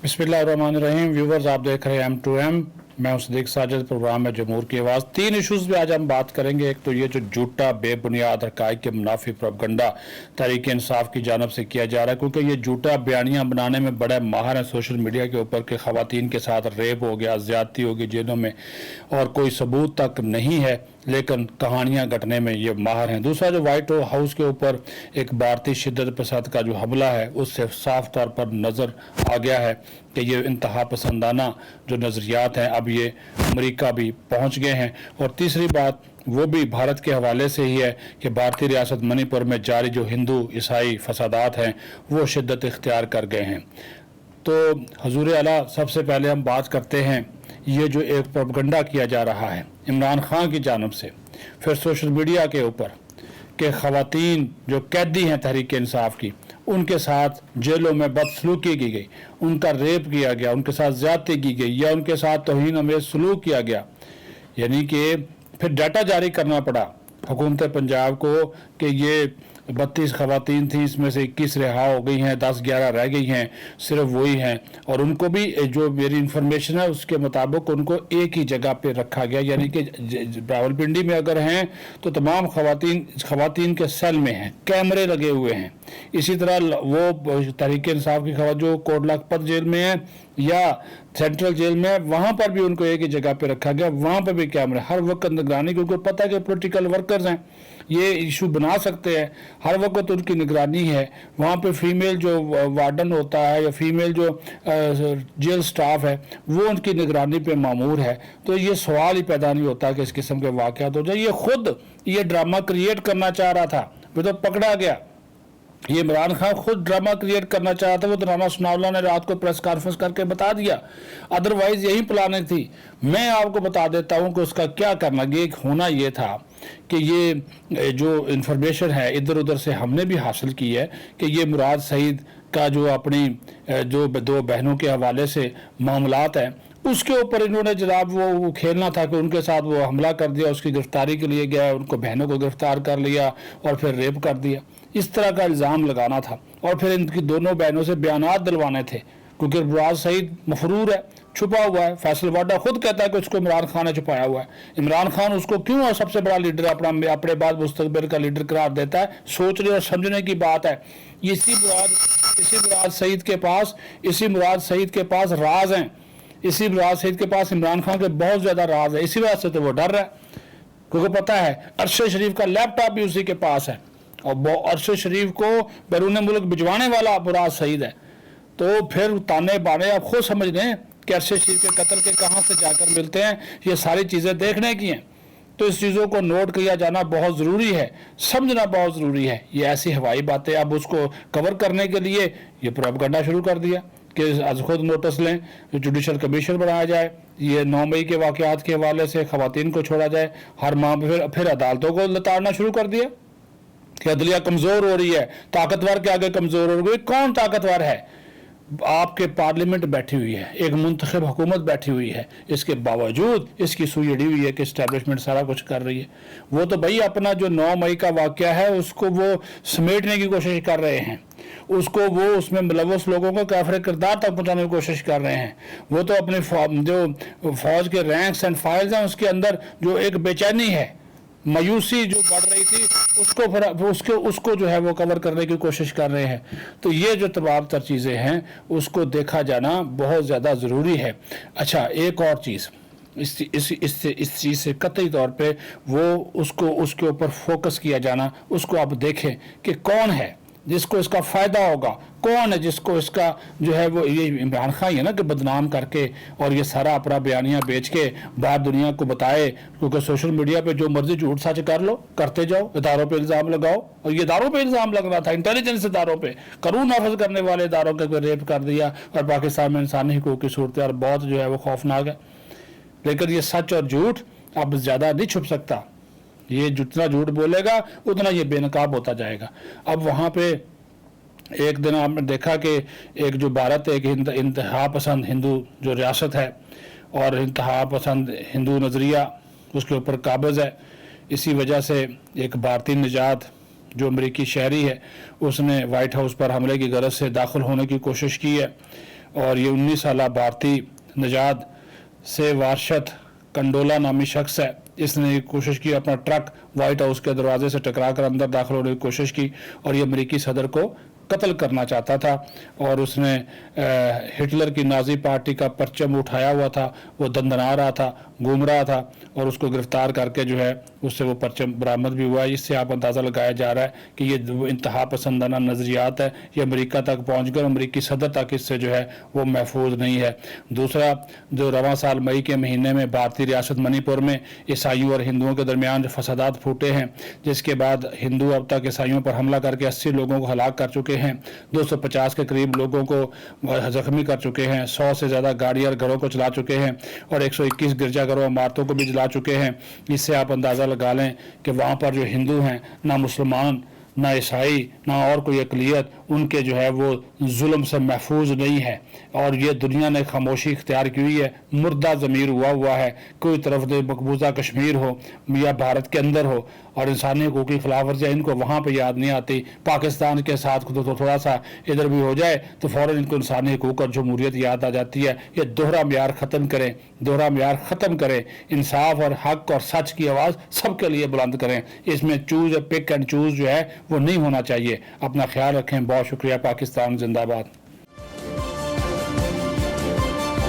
बिस्मिल्लाहिर्रहमानिर्रहीम। व्यूवर्स, आप देख रहे हैं M2M। मैं सदीक साजिद, प्रोग्राम है जमहूर की आवाज़। 3 इशूज़ पे आज हम बात करेंगे। एक तो ये जो झूठा बेबुनियाद हक़ाइक़ के मुनाफी प्रोपगंडा तहरीक इंसाफ की जानब से किया जा रहा है, क्योंकि ये झूठा बयानियाँ बनाने में बड़े माहिर हैं सोशल मीडिया के ऊपर कि ख़वातीन के साथ रेप हो गया, ज़्यादती होगी जेलों में, और कोई सबूत तक नहीं है, लेकिन कहानियाँ घटने में ये माहिर हैं। दूसरा, जो वाइट हाउस के ऊपर एक भारतीय शिद्दत पसंद का जो हमला है, उससे साफ तौर पर नज़र आ गया है कि ये इंतहा पसंदाना जो नज़रियात हैं अब ये अमेरिका भी पहुँच गए हैं। और तीसरी बात वो भी भारत के हवाले से ही है कि भारतीय रियासत मणिपुर में जारी जो हिंदू ईसाई फसादात हैं वो शिद्दत इख्तियार कर गए हैं। तो हजूर आला, सबसे पहले हम बात करते हैं ये जो एक प्रोपगंडा किया जा रहा है इमरान खान की जानब से, फिर सोशल मीडिया के ऊपर कि ख़वातीन जो कैदी हैं तहरीक इंसाफ की, उनके साथ जेलों में बदसलूकी की गई, उनका रेप किया गया, उनके साथ ज़्यादती की गई या उनके साथ तौहीन अमेज़ सलूक किया गया। यानी कि फिर डाटा जारी करना पड़ा हुकूमत पंजाब को कि ये 32 ख़वातीन थी, इसमें से 21 रिहा हो गई हैं, 10-11 रह गई हैं, सिर्फ वही हैं। और उनको भी जो मेरी इंफॉर्मेशन है उसके मुताबिक उनको एक ही जगह पे रखा गया, यानी कि रावलपिंडी में अगर हैं तो तमाम ख़वातीन के सेल में हैं, कैमरे लगे हुए हैं। इसी तरह वो तहरीक इंसाफ की खबर जो कोट लखपत जेल में है या सेंट्रल जेल में, वहाँ पर भी उनको एक ही जगह पे रखा गया, वहाँ पर भी कैमरे, हर वक्त निगरानी, क्योंकि पता है कि पॉलिटिकल वर्कर्स हैं, ये इशू बना सकते हैं, हर वक्त उनकी निगरानी है। वहाँ पे फीमेल जो वार्डन होता है या फीमेल जो जेल स्टाफ है वो उनकी निगरानी पे मामूर है। तो ये सवाल ही पैदा नहीं होता कि इस किस्म के वाक़यात हो जाए। ये खुद ये ड्रामा क्रिएट करना चाह रहा था, वो तो पकड़ा गया। ये इमरान खान खुद ड्रामा क्रिएट करना चाहा था, वो ड्रामा सुनावला ने रात को प्रेस कॉन्फ्रेंस करके बता दिया, अदरवाइज यही प्लानिंग थी। मैं आपको बता देता हूँ कि उसका क्या करना ये होना ये था कि ये जो इन्फॉर्मेशन है इधर उधर से हमने भी हासिल की है कि ये मुराद सईद का जो अपनी जो 2 बहनों के हवाले से मामलात हैं उसके ऊपर इन्होंने जनाब वो खेलना था कि उनके साथ वो हमला कर दिया, उसकी गिरफ्तारी के लिए गया, उनको बहनों को गिरफ्तार कर लिया और फिर रेप कर दिया, इस तरह का इल्ज़ाम लगाना था। और फिर इनकी दोनों बहनों से बयानात दिलवाने थे, क्योंकि मुराद सईद मफरूर है, छुपा हुआ है। फैसल वाडा खुद कहता है कि उसको इमरान खान ने छुपाया हुआ है। इमरान खान उसको क्यों सबसे बड़ा लीडर अपने बाद मुस्तकबिल का लीडर करार देता है, सोचने और समझने की बात है। इसी मुराद सईद के पास राज हैं, इसी मुराद सईद के पास इमरान खान के बहुत ज़्यादा राज है। इसी वजह से तो वो डर रहा है, क्योंकि पता है अरशद शरीफ का लैपटॉप भी उसी के पास है और अरशद शरीफ को बैरून मुल्क भिजवाने वाला मुराद सईद है। तो फिर ताने बाने आप खुद समझ लें कि अरशद शरीफ के कत्ल के कहाँ से जाकर मिलते हैं, ये सारी चीज़ें देखने की हैं। तो इस चीज़ों को नोट किया जाना बहुत ज़रूरी है, समझना बहुत ज़रूरी है। ये ऐसी हवाई बातें, अब उसको कवर करने के लिए ये प्रोपगंडा शुरू कर दिया कि आज खुद नोटिस लें, जुडिशल कमीशन बनाया जाए, ये 9 मई के वाक़यात के हवाले से ख़वातीन को छोड़ा जाए, हर माह फिर अदालतों को लताड़ना शुरू कर दिया कि अदलिया कमज़ोर हो रही है, ताकतवर के आगे कमज़ोर हो रही है। कौन ताकतवर है? आपके पार्लियामेंट बैठी हुई है, एक मुंतखब हुकूमत बैठी हुई है, इसके बावजूद इसकी सुई अड़ी हुई है कि इस्टेब्लिशमेंट सारा कुछ कर रही है। वो तो भाई अपना जो 9 मई का वाक़या है उसको वो समेटने की कोशिश कर रहे हैं, उसको वो उसमें मुलव्वस लोगों को काफिर किरदार तक पहुँचाने की कोशिश कर रहे हैं। वो तो अपने जो फौज के रैंक्स एंड फाइल्स हैं उसके अंदर जो एक बेचैनी है, मायूसी जो बढ़ रही थी, उसको जो है वो कवर करने की कोशिश कर रहे हैं। तो ये जो तमाम तर चीज़ें हैं उसको देखा जाना बहुत ज़्यादा ज़रूरी है। अच्छा, एक और चीज़ इस चीज़ से कतई तौर पे वो उसके ऊपर फोकस किया जाना, उसको आप देखें कि कौन है जिसको इसका फ़ायदा होगा, कौन है जिसको इसका जो है वो ये इमरान खान है ना कि बदनाम करके और ये सारा अपना बयानियाँ बेच के बाहर दुनिया को बताए। क्योंकि सोशल मीडिया पे जो मर्जी झूठ सच कर लो, करते जाओ, इदारों पे इल्ज़ाम लगाओ, और ये इदारों पे इल्ज़ाम लग रहा था, इंटेलिजेंस इदारों पे, कानून नाफज करने वाले इदारों के रेप कर दिया, और पाकिस्तान में इंसानी हुकूक की सूरत और बहुत जो है वो खौफनाक है। लेकिन ये सच और झूठ अब ज़्यादा नहीं छुप सकता, ये जितना झूठ बोलेगा उतना ये बेनकाब होता जाएगा। अब वहाँ पे एक दिन आपने देखा कि एक जो भारत एक इंतहा पसंद हिंदू जो रियासत है और इंतहा पसंद हिंदू नज़रिया उसके ऊपर काबिज़ है, इसी वजह से एक भारतीय निजात जो अमरीकी शहरी है उसने वाइट हाउस पर हमले की गरज से दाखिल होने की कोशिश की है اور یہ 19 साला भारतीय नजाद से वारशद कंडोला नामी शख्स है। इसने कोशिश की अपना ट्रक व्हाइट हाउस के दरवाजे से टकरा कर अंदर दाखिल होने की कोशिश की और ये अमेरिकी सदर को कत्ल करना चाहता था और उसने हिटलर की नाजी पार्टी का परचम उठाया हुआ था, वो दंदना रहा था, घूम रहा था और उसको गिरफ्तार करके जो है उससे वो परचम बरामद भी हुआ है। इससे आप अंदाज़ा लगाया जा रहा है कि ये इंतहा पसंदाना नज़रियात है, ये अमेरिका तक पहुँच गए, अमेरिकी सदर तक इससे जो है वो महफूज नहीं है। दूसरा, जो रवां साल मई के महीने में भारतीय रियासत मणिपुर में ईसाइयों और हिंदुओं के दरमियान जो फसादात फूटे हैं, जिसके बाद हिंदू अब तक ईसाइयों पर हमला करके 80 लोगों को हलाक कर चुके हैं, 250 के करीब लोगों को जख्मी कर चुके हैं, 100 से ज़्यादा गाड़ियाँ घरों को चला चुके हैं और 121 गिरजाघरों इमारतों को भी जला चुके हैं। इससे आप अंदाज़ा लगा लें कि वहाँ पर जो हिंदू हैं, ना मुसलमान, ना ईसाई, ना और कोई अक़लियत, उनके जो है वो जुल्म से महफूज नहीं है और ये दुनिया ने खामोशी इख्तियार की हुई है, मुर्दा ज़मीर हुआ है। कोई तरफ दे मकबूजा कश्मीर हो या भारत के अंदर हो और इंसानी हकूक़ की खिलाफ वर्जियाँ इनको वहाँ पे याद नहीं आती। पाकिस्तान के साथ तो थोड़ा सा इधर भी हो जाए तो फ़ौरन इनको इंसानी हकूक़ और जमहूरियत याद आ जाती है। ये दोहरा म्यार ख़त्म करें, दोहरा म्यार ख़त्म करें, इंसाफ और हक और सच की आवाज़ सबके लिए बुलंद करें। इसमें चूज़ पिक एंड चूज़ जो है वो नहीं होना चाहिए। अपना ख्याल रखें। बहुत शुक्रिया। पाकिस्तान जिंदाबाद।